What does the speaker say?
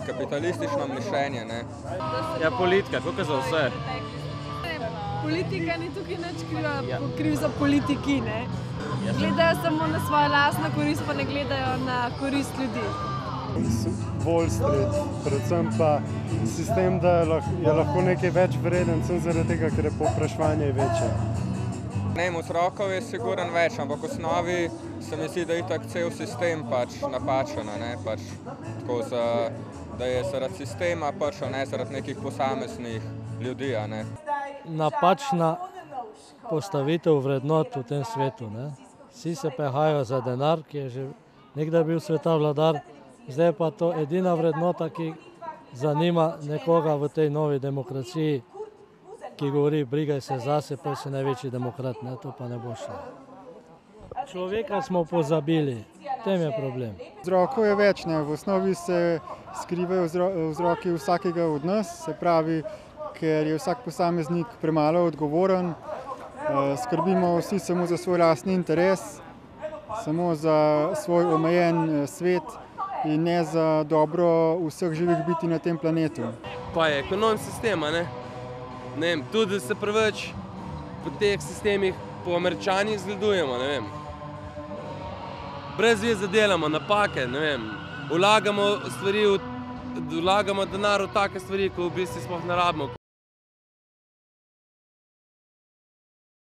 Kapitalistično mišljenje, ne. Ja, politika, tako za vse. Politika ni tukaj nič kriv za politiki, ne. Gledajo samo na svojo lastno korist, pa ne gledajo na korist ljudi. Wall Street, predvsem pa sistem, da je lahko nekaj več vreden, samo zaradi tega, ker je povpraševanje večje. Ne, vzrokov je sigurno več, ampak v osnovi se mi zdi, da je itak cel sistem pač napačen, ne, pač tako da je zaradi sistema pač, ne zaradi nekih posameznih ljudi, ne. Napačna postavitev vrednot v tem svetu, ne. Vsi se pehajo za denar, ki je že nekdaj bil sveta vladar, zdaj je pa to edina vrednota, ki zanima nekoga v tej novi demokraciji, ki govori, brigaj se zase, pa si največji demokrat, ne, to pa ne bo šlo. Človeka smo pozabili, v tem je problem. Vzrokov je več, ne, v osnovi se skrivajo vzroki vsakega od nas, se pravi, ker je vsak posameznik premalo odgovoren, skrbimo vsi samo za svoj lastni interes, samo za svoj omejen svet in ne za dobro vseh živih bitij na tem planetu. Pa je ekonomski sistem, ne? Ne vem, tudi se preveč po teh sistemih po Američanih zgledujemo, ne vem. Brez veze delamo napake, ne vem, vlagamo denar v take stvari, ko v bistvu sploh ne rabimo.